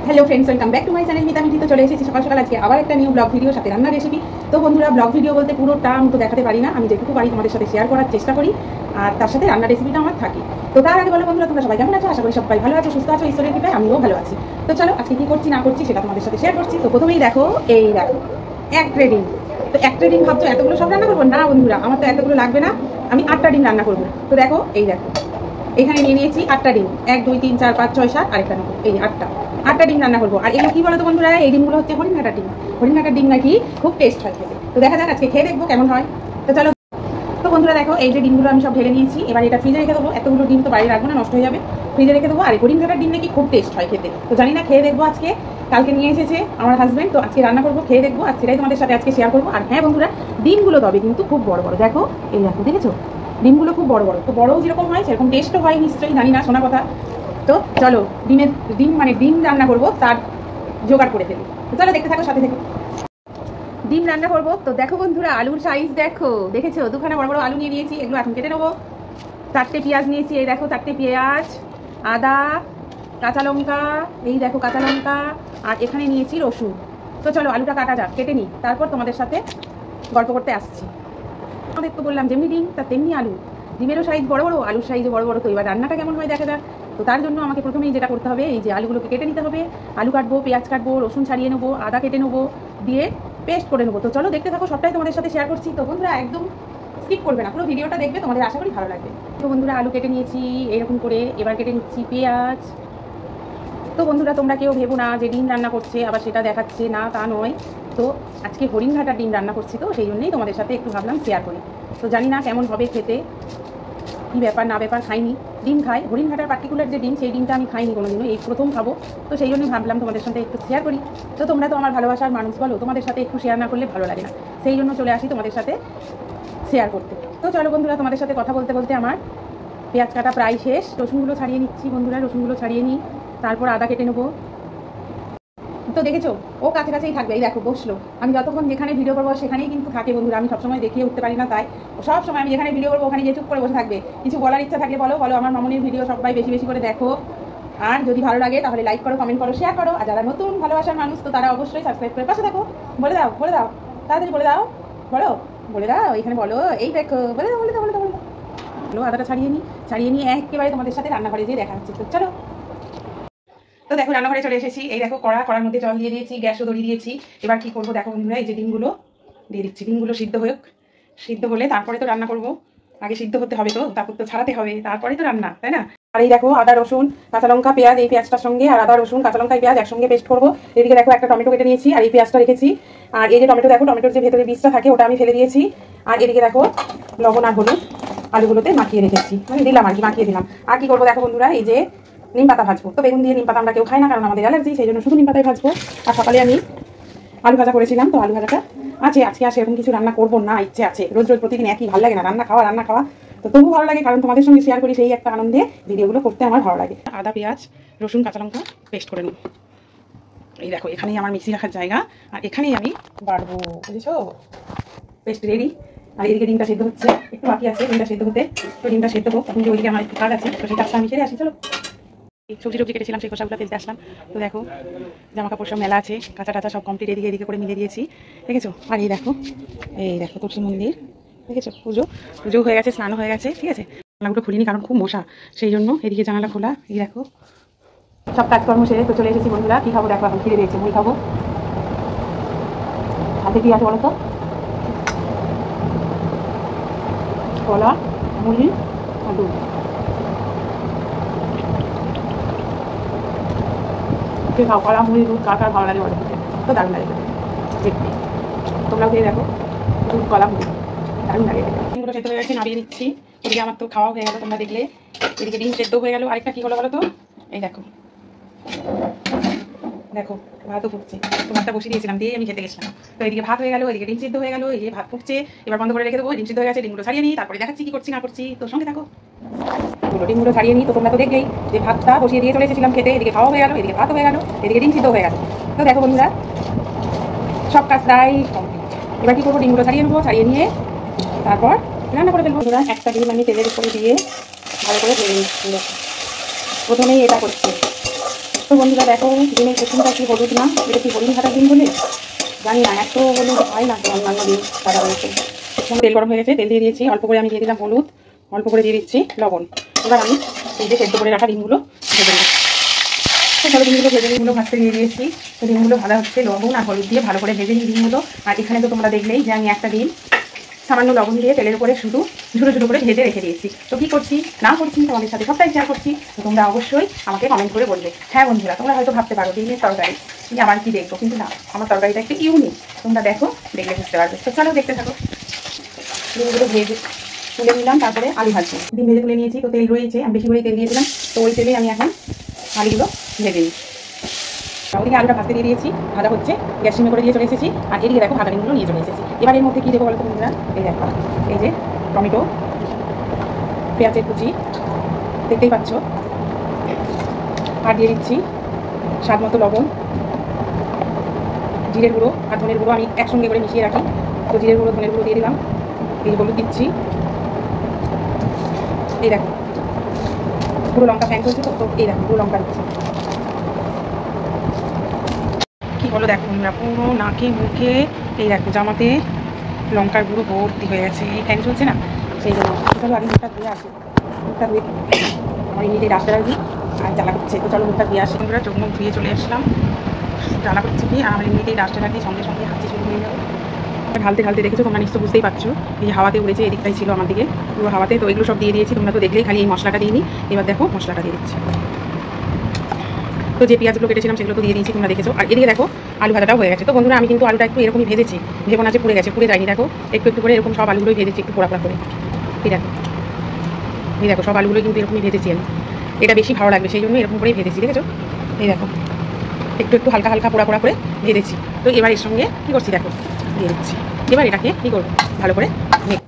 Hello friends, welcome back to my channel Mita Mithi. तो चले एसेছি সকাল সকাল আজকে আবার একটা নিউ ব্লগ ভিডিও সাথে রান্নার রেসিপি। তো বন্ধুরা, ব্লগ ভিডিও বলতে পুরোটা আমি তো দেখাতে পারি না, আমি যেটুকু পারি তোমাদের সাথে শেয়ার করার চেষ্টা করি, আর তার সাথে রান্নার রেসিপিটা আমার থাকে। তো তার আগে বলো বন্ধুরা, তোমরা সবাই কেমন আছো? আশা করি সবাই ভালো আছো, সুস্থ আছো, ঈশ্বরের কৃপায় আমিও ভালো আছি। তো চলো আজকে কি করছি না করছি সেটা তোমাদের সাথে শেয়ার করছি। তো প্রথমেই দেখো, এই দেখো এক ট্রে ডিম। তো এক ট্রে ডিম ভাবছো এতগুলো সব রান্না করবো? না বন্ধুরা, আমার তো এতগুলো লাগবে না, আমি 8টা ডিম রান্না করবো। তো দেখো, এই দেখো এখানে নিয়ে নিয়েছি 8টা ডিম। 1 2 3 4 5 6 7 আরেকটা নেবো, এই 8টা ডিম রান্না করবো। আর এগুলো কি বলো তো বন্ধুরা, এই ডিমগুলো হচ্ছে হরিণঘাটার ডিম। হরিণঘাটার ডিম নাকি খুব টেস্ট হয় খেতে। তো দেখা যাক আজকে খেয়ে দেখবো কেমন হয়। তো চলো। তো বন্ধুরা দেখো, এই যে ডিমগুলো আমি সব ঢেলে নিয়েছি, এবার এটা ফ্রিজে রেখে দেবো। এতগুলো ডিম তো বাড়ি রাখবো না, নষ্ট হয়ে যাবে, ফ্রিজে রেখে দেবো। আর হরিণঘাটার ডিম নাকি খুব টেস্ট হয় খেতে। তো জানি না, খেয়ে দেখবো আজকে। কালকে নিয়ে এসেছে আমার হাজবেন্ড, তো আজকে রান্না করবো, খেয়ে দেখবো, আর সেটাই তোমাদের সাথে আজকে শেয়ার করবো। আর হ্যাঁ বন্ধুরা, ডিমগুলো তবে কিন্তু খুব বড় বড়। দেখো, এই দেখো, দেখেছো ডিমগুলো খুব বড় বড়। তো বড়ও যেরকম হয় সেরকম টেস্টও হয় নিশ্চয়ই, জানি না, শোনা কথা। তো চলো, ডিম রান্না করবো, তার জোগাড় করে ফেলি। তো চলো দেখতে থাকো, সাথে থেকো। ডিম রান্না করবো। তো দেখো বন্ধুরা, আলুর সাইজ দেখো, দেখেছো? দুখানা বড় বড় আলু নিয়ে নিয়েছি, এগুলো এখন কেটে নেবো। 4টে পেঁয়াজ নিয়েছি, এই দেখো 4টে পেঁয়াজ, আদা, কাঁচা লঙ্কা, এই দেখো কাঁচা লঙ্কা, আর এখানে নিয়েছি রসুন। তো চলো আলুটা কাটা যাক, কেটে নিই, তারপর তোমাদের সাথে গল্প করতে আসছি। আমাদের তো বললাম যেমনি ডিম তা তেমনি আলু, ডিমেরও সাইজ বড় বড়, আলুর সাইজও বড় বড়। তো এবার রান্নাটা কেমন হয় দেখা যাক। তো তার জন্য আমাকে প্রথমেই যেটা করতে হবে, এই যে আলুগুলোকে কেটে নিতে হবে। আলু কাটবো, পেঁয়াজ কাটবো, রসুন ছাড়িয়ে নেবো, আদা কেটে নেবো, দিয়ে পেস্ট করে নেবো। তো চলো দেখতে থাকো, সবটাই তোমাদের সাথে শেয়ার করছি। তো বন্ধুরা একদম স্কিপ করবে না, পুরো ভিডিওটা দেখবে, তোমাদের আশা করি ভালো লাগবে। তো বন্ধুরা, আলু কেটে নিয়েছি এরকম করে, এবার কেটে নিচ্ছি পেঁয়াজ। তো বন্ধুরা, তোমরা কেউ ভেবো না যে ডিম রান্না করছে আবার সেটা দেখাচ্ছে না, তা নয়। তো আজকে হরিণঘাটার ডিম রান্না করছি, তো সেই জন্যই তোমাদের সাথে একটু ভাবলাম শেয়ার করি। তো জানি না কেমন হবে খেতে, কী ব্যাপার না ব্যাপার। খাইনি, ডিম খাই, হরিণঘাটার পার্টিকুলার যে ডিম, সেই ডিমটা আমি খাইনি কোনোদিনও, এই প্রথম খাবো। তো সেই জন্যই ভাবলাম তোমাদের সাথে একটু শেয়ার করি। তো তোমরা তো আমার ভালোবাসার মানুষ, বলো, তোমাদের সাথে একটু শেয়ার না করলে ভালো লাগে না, সেই জন্য চলে আসি তোমাদের সাথে শেয়ার করতে। তো চলো বন্ধুরা, তোমাদের সাথে কথা বলতে বলতে আমার পেঁয়াজ কাটা প্রায় শেষ। রসুনগুলো ছাড়িয়ে নিচ্ছি বন্ধুরা, রসুনগুলো ছাড়িয়ে নিই, তারপর আদা কেটে নেবো। তো দেখেছো, ও কাছাকাছিই থাকবে, এই দেখো বসলো। আমি যতক্ষণ যেখানে ভিডিও করবো সেখানেই কিন্তু থাকে বন্ধুরা, আমি সবসময় দেখিয়ে উঠতে পারি না, তাই সব সময় আমি যেখানে ভিডিও করবো ওখানে যে চুপ করে বসে থাকবে। কিছু বলার ইচ্ছা থাকলে বলো বলো, আমার মামনির ভিডিও সবাই বেশি বেশি করে দেখো, আর যদি ভালো লাগে তাহলে লাইক করো, কমেন্ট করো, শেয়ার করো। আর যারা নতুন ভালোবাসার মানুষ, তো তারা অবশ্যই সাবস্ক্রাইব করে পাশে থাকো। বলে দাও, বলে দাও, তাড়াতাড়ি বলে দাও, বলো, বলে দাও, এখানে বলো, এই দেখো, বলে দাও, বলে দাও, বলে দাও, বলে দাও। আদাটা ছাড়িয়ে নিয়ে একেবারে তোমাদের সাথে রান্নাঘরে যেয়ে দেখা হচ্ছে। তো চলো। তো দেখো রান্নাঘরে চলে এসেছি, এই দেখো কড়ার মধ্যে জল দিয়ে দিয়েছি, গ্যাসও ধরিয়ে দিয়েছি। এবার কি করবো দেখো বন্ধুরা, এই যে ডিমগুলো দিয়ে দিচ্ছি। ডিমগুলো সিদ্ধ হোক, সিদ্ধ হলে তারপরে তো রান্না করবো। আগে সিদ্ধ হতে হবে, তো তারপর তো ছাড়াতে হবে, তারপরে তো রান্না, তাই না? আর এই দেখো আদা রসুন কাঁচা লঙ্কা পেঁয়াজ, এই পেঁয়াজটার সঙ্গে আর আদা রসুন কাঁচা লঙ্কা পেঁয়াজ একসঙ্গে পেস্ট করবো। এদিকে দেখো একটা টমেটো কেটে নিয়েছি, আর এই পেঁয়াজটা রেখেছি। আর এই যে টমেটো, দেখো টমেটোর যে ভেতরে বীজটা থাকে ওটা আমি ফেলে দিয়েছি। আর এদিকে দেখো লবণ আর হলুদ আলুগুলোতে মাখিয়ে রেখেছি, মানে দিলাম আর কি, মাখিয়ে দিলাম। আর কি করবো দেখো বন্ধুরা, এই যে নিম পাতা ভাজবো। তো বেগুন দিয়ে নিম পাতা আমরা কেউ খাই না, কারণ আমাদের অ্যালার্জি, সেই জন্য শুধু নিম পাতায় ভাজবো। আর সকালে আমি আলু ভাজা করেছিলাম, তো আলু ভাজাটা আছে। আজকে আর সেরকম কিছু রান্না করবো না, ইচ্ছে আছে। রোজ রোজ প্রতিদিন একই ভালো লাগে না, রান্না খাওয়া। তো তবু ভালো লাগে, কারণ তোমাদের সঙ্গে শেয়ার করি, সেই একটা আনন্দে ভিডিওগুলো করতে আমার ভালো লাগে। আদা পেঁয়াজ রসুন কাঁচা লঙ্কা পেস্ট করে নেব। এই দেখো এখানেই আমার মিক্সি রাখার জায়গা, আর এখানেই আমি বাড়বো, বুঝেছো? Paste ready. আর এদিকে ডিমটা সেদ্ধ হচ্ছে, একটু বাকি আছে ডিমটা সেদ্ধ হতে। তো ডিমটা সেদ্ধ হোক, তখন যে ওইদিকে আমার একটু কাজ আছে, তো সেই কাজটা আমি সেরে আসি। চলো। সবজি কেটেছিলাম, সেই খোসাগুলো ফেলতে আসলাম। তো দেখো জামা কাপড় সব মেলা আছে, কাঁচা টাচা সব কমপ্লিট, এদিকে করে মিলে দিয়েছি, দেখেছো? আর এই দেখো তুলসী মন্দির, দেখেছো? পুজো হয়ে গেছে, স্নান হয়ে গেছে, ঠিক আছে। জানালাগুলো খুলিনি কারণ খুব মশা, সেই জন্য এদিকে জানালা খোলা। এই দেখো সব কাজকর্ম সেরে তো চলে এসেছি বন্ধুরা। কি খাবো দেখো, এখন খিদে পেয়েছে, মুড়ি খাবো। হাতে কি আছে বলো তো? কলা, মুড়ি আর দুধ। খাও কলা মুড়ি দুধ, কার ভালো লাগে বলো? তো দারুণ লাগে দেখতে, তোমরাও খেয়ে দেখো। দুধ কলা মুড়ি দারুণ লাগে। ডিমগুলো সেদ্ধ হয়ে গেছে, নামিয়ে নিচ্ছি। এদিকে আমার তো খাওয়া হয়ে গেল, তোমরা দেখলে। এদিকে ডিম সেদ্ধ হয়ে গেল। আরেকটা কি হলো বলো তো? এই দেখো দেখো ভাতও ফুটছে। তো ভাতটা বসিয়ে দিয়েছিলাম, দিয়ে আমি খেতে গেছিলাম। তো এদিকে ভাত হয়ে গেল, এদিকে ডিম সিদ্ধ হয়ে গেল, এই যে ভাত ফুটছে। এবার বন্ধ করে রেখে দেবো। ডিম সিদ্ধ হয়ে গেছে, ডিমগুলো ছাড়িয়ে নিই, তারপরে দেখাচ্ছি কি করছি না করছি। তো সঙ্গে থাকো। ডিমগুলো ছাড়িয়ে নিই। তো তোমরা তো দেখলেই যে ভাতটা বসিয়ে দিয়ে চলে এসেছিলাম খেতে। এদিকে খাওয়া হয়ে গেল, এদিকে ভাত হয়ে গেল, এদিকে ডিম সিদ্ধ হয়ে গেল। তো দেখো বন্ধুরা, সব কাজ প্রায় কমপ্লিট। এবার কি করবো, ডিমগুলো ছাড়িয়ে নেবো, ছাড়িয়ে নিয়ে তারপর রান্না করে ফেলবো। বন্ধুরা একটা ডিম আমি তেলের উপরে দিয়ে ভালো করে ভেজে নিচ্ছি। প্রথমেই এটা করছি। তো বন্ধুরা দেখো ডিমের প্রথমটা কি হলুদ না, এটা কি হলুদ ভাটার ডিম বলে জানি না, এত হলুদ হয় না তো অন্যান্য ডিম ভাটা হয়েছে। তেল গরম হয়ে গেছে, তেল দিয়ে দিয়েছি, অল্প করে আমি দিয়ে দিলাম হলুদ, অল্প করে দিয়ে দিচ্ছি লবণ। এবার আমি এই যে সেদ্ধ করে রাখা ডিমগুলো ভেজে নেব। তো চলো ডিমগুলো ভেজে ডিমগুলো ভাজতে দিয়ে দিয়েছি। তো ডিমগুলো ভাজা হচ্ছে, লবণ আর হলুদ দিয়ে ভালো করে ভেজে নিই ডিমগুলো। আর এখানে তো তোমরা দেখলেই যে আমি একটা ডিম সামান্য লবণ দিয়ে তেলের উপরে শুধু ঝুড়ো ঝুড়ো করে ভেজে রেখে দিয়েছি। তো কী করছি না করছি তোমাদের সাথে সবটাই শেয়ার করছি। তো তোমরা অবশ্যই আমাকে কমেন্ট করে বলবে। হ্যাঁ বন্ধুরা, তোমরা হয়তো ভাবতে পারো ডিমের তরকারি আবার কি দেখবো, কিন্তু না, আমার তরকারিটা একটু ইউনিক। তোমরা দেখো, দেখলে বুঝতে পারবে। তো চলো দেখতে থাকো। ডিমগুলো ভেজে তুলে নিলাম, তারপরে আলু ভাজবো। ডিম ভেজে তুলে নিয়েছি, তো তেল রয়েছে, আমি বেশি করে তেল দিয়েছিলাম, তো ওই তেলেই আমি এখন আলুগুলো ভেজে নিই। ওদিকে আলুটা ভাজতে দিয়ে দিয়েছি, ভাজা হচ্ছে, গ্যাস সিমে করে দিয়ে চলে এসেছি। আর এদিকে দেখো ভাজা ডিমগুলো নিয়ে চলে এসেছি। এবার এর মধ্যে কী দেবো বলো তো বন্ধুরা, এই দেখো এই যে টমেটো, পেঁয়াজের কুচি দেখতেই পাচ্ছ, আর দিয়ে দিচ্ছি স্বাদ মতো লবণ, জিরের গুঁড়ো আর ধনের গুঁড়ো আমি একসঙ্গে করে মিশিয়ে রাখি। তো জিরের গুঁড়ো ধনের গুঁড়ো দিয়ে দিলাম, এই হলুদ দিচ্ছি, এই দেখো গুঁড়ো লঙ্কা ফ্যান করছি, তো এই দেখো গুঁড়ো লঙ্কা দিচ্ছি। কি বলো দেখো বন্ধুরা, পুরো নাকে মুখে এই দেখো জামাতে লঙ্কার গুঁড়ো ভর্তি হয়ে গেছে। এই ফ্যান চলছে না, সেই জন্য। চলো আগে মুখটা ধুয়ে আসি, মুখটা ধুয়ে আমার এমনিতেই রাস্তা রাখি আর জ্বালা করছে। তো চলো মুখটা ধুয়ে আসি বন্ধুরা। চোখ মুখ ধুয়ে চলে আসলাম, জ্বালা করছে কি, আর আমার এমনিতেই রাস্তা রাখি, সঙ্গে সঙ্গে হাঁচি শুরু হয়ে যাবে। ঢালতে ঢালতে দেখেছো তোমরা, নিশ্চয় বুঝতেই পারছো। এই যে হাওয়াতে উড়েছে, এদিকটাই ছিল আমার দিকে পুরো হাওয়াতে। তো এগুলো সব দিয়ে দিয়েছি, তোমরা তো দেখলেই, খালি এই মশলাটা দিয়ে নিই। এবার দেখো মশলাটা দিয়ে দিচ্ছি। তো যে পেঁয়াজগুলো কেটেছিলাম সেগুলো তো দিয়ে দিয়েছি, তোমরা দেখেছো। আর এদিকে দেখো আলু ভাজাটাও হয়ে গেছে। তো বন্ধুরা আমি কিন্তু আলুটা একটু এরকমই ভেজেছি, ভেবো না যে পুড়ে গেছে, পুড়ে যায়নি। দেখো একটু একটু করে এরকম সব আলুগুলোই ভেজেছি, একটু পোড়া পোড়া করে। এই দেখো, এই দেখো সব আলুগুলোই কিন্তু এরকমই ভেজেছি আমি। এটা বেশি ভালো লাগবে সেই জন্য এরকম করেই ভেজেছি, দেখেছো। এই দেখো একটু একটু হালকা হালকা পোড়া পোড়া করে ভেজেছি। তো এবার এর সঙ্গে কী করছি দেখো, দিয়ে দিচ্ছি। এবার এটাকে কী করবো, ভালো করে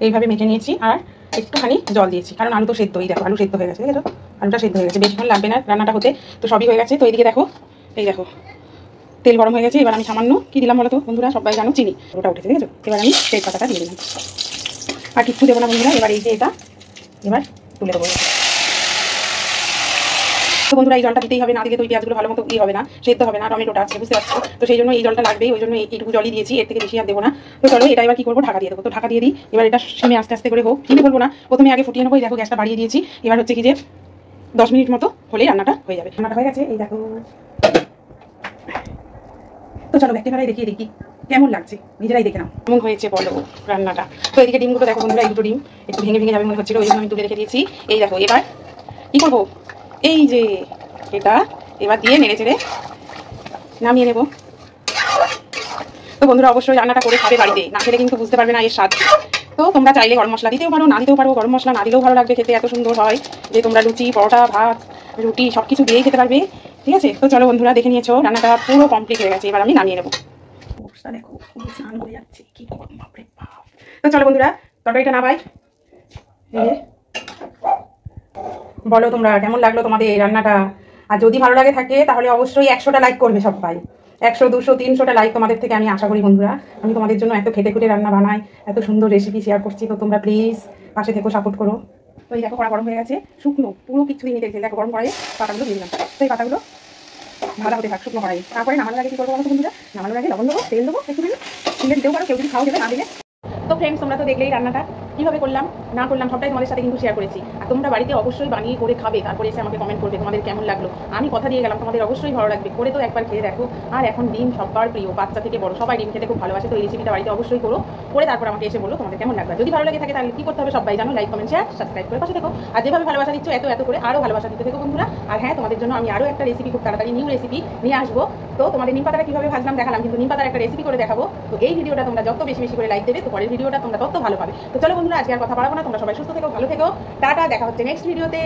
এইভাবে মেখে নিয়েছি। আর একটুখানি জল দিয়েছি, কারণ আলু তো সেদ্ধ। এই দেখো আলু সেদ্ধ হয়ে গেছে, দেখেছো আলুটা সেদ্ধ হয়ে গেছে, বেশিক্ষণ লাগবে না রান্নাটা হতে। তো সবই হয়ে গেছে। তো এইদিকে দেখো, এই দেখো তেল গরম হয়ে গেছে। এবার আমি সামান্য কী দিলাম বলো তো বন্ধুরা, সবাই জানো চিনি, ওটা উঠেছে দেখেছো। এবার আমি তেজপাতাটা দিয়ে দিলাম, আর কিচ্ছু দেবো না বন্ধুরা। এবার এই যে এটা এবার তুলে দেবো। তো বন্ধুরা এই জলটা দিতেই হবে, না দিলে তো ওই পেঁয়াজগুলো ভালো মতো ই হবে না, সেদ্ধ হবে না, টমেটোটা আছে বুঝতে পারছো। তো সেই জন্য এই জলটা লাগবেই, ওই জন্য এইটুকু জলই দিয়েছি, এর থেকে বেশি আর দেবো না। তো চলো এটা এবার কী করবো, ঢাকা দিয়ে দেবো। তো ঢাকা দিয়ে দিই। এবার এটা সিমে আস্তে আস্তে করে হোক, সিমে বলবো না, প্রথমে আগে ফুটিয়ে নেবো। এই দেখো গ্যাসটা বাড়িয়ে দিয়েছি। এবার হচ্ছে কি যে 10 মিনিট মতো হলেই রান্নাটা হয়ে যাবে। রান্নাটা হয়ে গেছে, এই দেখো। তো চলো ব্যাগটা ফেলাই দেখিয়ে দেখি কেমন লাগছে, নিজেরাই দেখে নাও কেমন হয়েছে বলো রান্নাটা। তো এদিকে ডিমগুলো দেখো বন্ধুরা, এই দুটো ডিম একটু ভেঙে ভেঙে যাবে মনে হচ্ছিল, ওই জন্য আমি তুলে রেখে দিয়েছি। এই দেখো এবার কী করবো, এই যে এটা এবার দিয়ে নেড়ে চেড়ে নামিয়ে নেব। তো বন্ধুরা অবশ্যই রান্নাটা করে খাবে বাড়িতে, না খেলে কিন্তু বুঝতে পারবে না এর স্বাদ। তো তোমরা চাইলে গরম মশলা দিতেও পারো, না দিতেও পারো। গরম মশলা না দিলেও ভালো লাগবে খেতে, এত সুন্দর হয় যে তোমরা লুচি পরোটা ভাত রুটি সব কিছু দিয়েই খেতে পারবে। ঠিক আছে, তো চলো বন্ধুরা দেখে নিয়েছো রান্নাটা পুরো কমপ্লিট হয়ে গেছে। এবার আমি নামিয়ে নেবো। দেখো স্নান হয়ে যাচ্ছে, কি গরম বাপরে বাপ। তো চলো বন্ধুরা তরকারিটা নামাই। বলো তোমরা কেমন লাগলো তোমাদের এই রান্নাটা। আর যদি ভালো লাগে থাকে তাহলে অবশ্যই 100টা লাইক করবে সবাই। 100 200 300টা লাইক তোমাদের থেকে আমি আশা করি বন্ধুরা। আমি তোমাদের জন্য এত খেটে খুঁটে রান্না বানাই, এত সুন্দর রেসিপি শেয়ার করছি। তো তোমরা প্লিজ পাশে থেকো, সাপোর্ট করো। তো এই দেখো কড়া গরম হয়ে গেছে, শুকনো পুরো কিছু নিয়ে দেখছি। দেখো গরম কড়াইয়ে পাতাগুলো দিয়ে দিলাম। তো এই পাতাগুলো ভাজা হতে থাক শুকনো কড়াই। তারপরে নামানোর আগে কি করবো বলো বন্ধুরা, নামানোর আগে লবণ দেবো, তেল দেবো, একটুখানি দিলে দিতেও পারো, কেউ যদি খাও দেবে, না দিলে। তো ফ্রেন্ডস তোমরা তো দেখলেই রান্নাটা কীভাবে করলাম না করলাম সবটাই তোমাদের সাথে কিন্তু শেয়ার করেছি। আর তোমরা বাড়িতে অবশ্যই বানিয়ে করে খাবে, তারপরে এসে আমাকে কমেন্ট করবে তোমাদের কেমন লাগলো। আমি কথা দিয়ে গেলাম তোমাদের অবশ্যই ভালো লাগবে, করে তো একবার খেয়ে দেখো। আর এখন ডিম সবার প্রিয়, বাচ্চা থেকে বড় সবাই ডিম খেতে খুব ভালোবাসে। তো এই রেসিপিটা বাড়িতে অবশ্যই করো, করে তারপর আমাকে এসে বলো তোমাদের কেমন লাগবে। যদি ভালো লাগে থাকে তাহলে কী করতে হবে সবাই জানো, লাইক কমেন্ট শেয়ার সাবস্ক্রাইব করে পাশে দেখো। আর যেভাবে ভালোবাসা দিচ্ছ এত এত করে আরও ভালোবাসা দিতে দেখো বন্ধুরা। আর হ্যাঁ তোমাদের জন্য আমি আরও একটা রেসিপি খুব তাড়াতাড়ি নিউ রেসিপি নিয়ে আসবো। তো তোমাদের নিম পাতাটা কীভাবে ভাজলাম দেখালাম, কিন্তু নিম পাতার একটা রেসিপি করে দেখাবো। তো এই ভিডিওটা তোমরা যত বেশি বেশি করে লাইক দেবে, তো পরের ভিডিওটা তোমরা তত ভালো পাবে। তো চলো বন্ধুরা আজকে আর কথা বাড়াবো না, তোমরা সবাই সুস্থ থেকো, ভালো থেকো, টাটা, দেখা হচ্ছে নেক্সট ভিডিওতে।